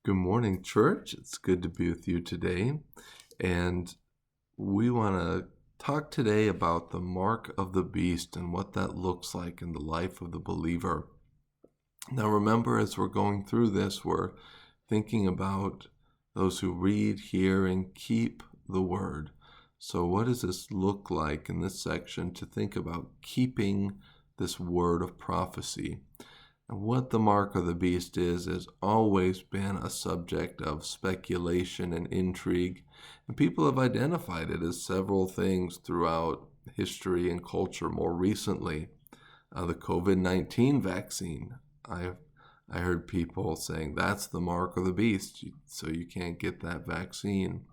Good morning, church. It's good to be with you today. And we want to talk today about the mark of the beast and what that looks like in the life of the believer. Now, remember, as we're going through this, we're thinking about those who read, hear, and keep the word. So what does this look like in this section to think about keeping this word of prophecy? And what the mark of the beast is has always been a subject of speculation and intrigue, and people have identified it as several things throughout history and culture. More recently, the COVID-19 vaccine. I heard people saying that's the mark of the beast, so you can't get that vaccine.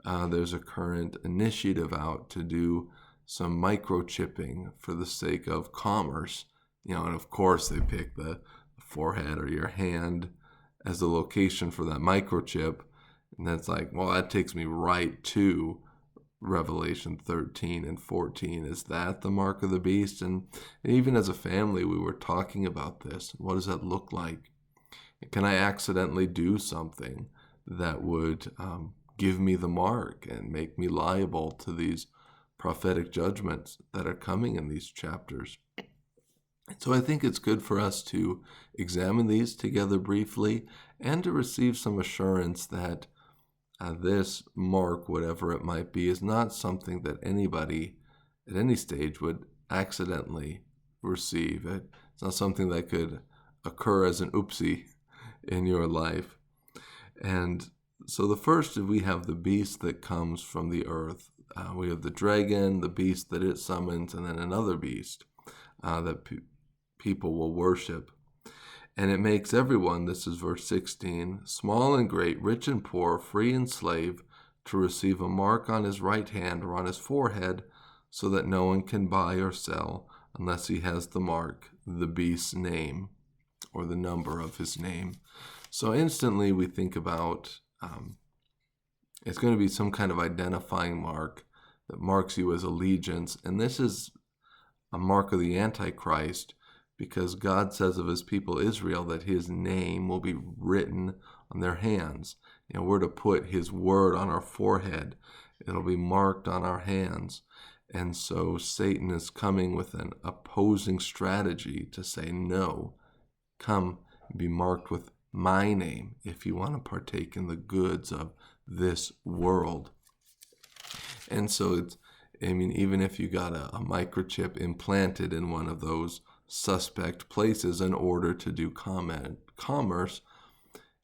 There's a current initiative out to do some microchipping for the sake of commerce. And of course they pick the forehead or your hand as the location for that microchip. And that's like, well, that takes me right to Revelation 13 and 14. Is that the mark of the beast? And even as a family, we were talking about this. What does that look like? Can I accidentally do something that would give me the mark and make me liable to these prophetic judgments that are coming in these chapters? So I think it's good for us to examine these together briefly and to receive some assurance that this mark, whatever it might be, is not something that anybody at any stage would accidentally receive. It's not something that could occur as an oopsie in your life. And so the first, we have the beast that comes from the earth. We have the dragon, the beast that it summons, and then another beast that people will worship. And it makes everyone, this is verse 16, small and great, rich and poor, free and slave, to receive a mark on his right hand or on his forehead, so that no one can buy or sell unless he has the mark, the beast's name, or the number of his name. So instantly we think about it's going to be some kind of identifying mark that marks you as allegiance. And this is a mark of the Antichrist, because God says of his people Israel that his name will be written on their hands. We're to put his word on our forehead. It'll be marked on our hands. And so Satan is coming with an opposing strategy to say, no, come and be marked with my name if you want to partake in the goods of this world. And so even if you got a microchip implanted in one of those suspect places in order to do commerce,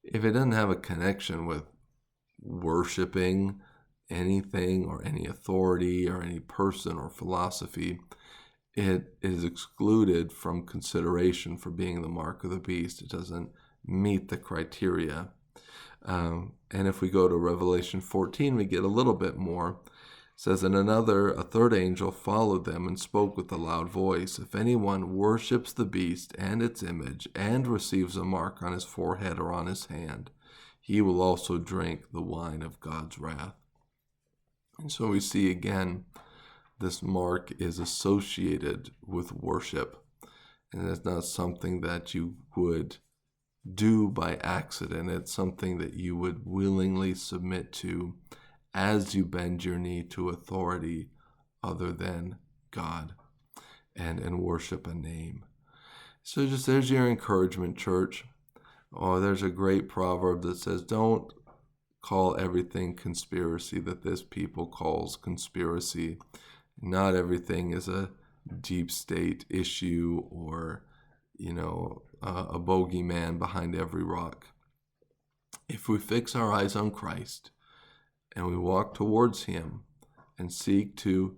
if it doesn't have a connection with worshiping anything or any authority or any person or philosophy, it is excluded from consideration for being the mark of the beast. It doesn't meet the criteria. And if we go to Revelation 14, we get a little bit more. It says, and a third angel followed them and spoke with a loud voice, if anyone worships the beast and its image and receives a mark on his forehead or on his hand, he will also drink the wine of God's wrath. And so we see again, this mark is associated with worship. And it's not something that you would do by accident. It's something that you would willingly submit to as you bend your knee to authority other than God and worship a name. So just there's your encouragement, church. There's a great proverb that says, don't call everything conspiracy that this people calls conspiracy. Not everything is a deep state issue or, a bogeyman behind every rock. If we fix our eyes on Christ and we walk towards him and seek to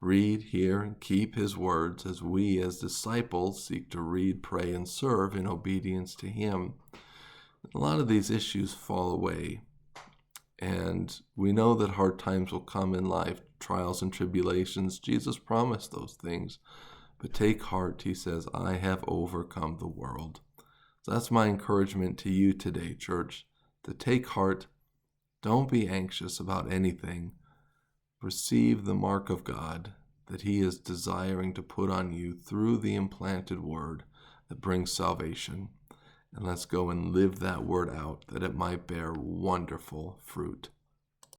read, hear, and keep his words as we as disciples seek to read, pray, and serve in obedience to him, a lot of these issues fall away. And we know that hard times will come in life, trials and tribulations. Jesus promised those things. But take heart, he says, I have overcome the world. So that's my encouragement to you today, church, to take heart. Don't be anxious about anything. Receive the mark of God that he is desiring to put on you through the implanted word that brings salvation. and let's go and live that word out that it might bear wonderful fruit.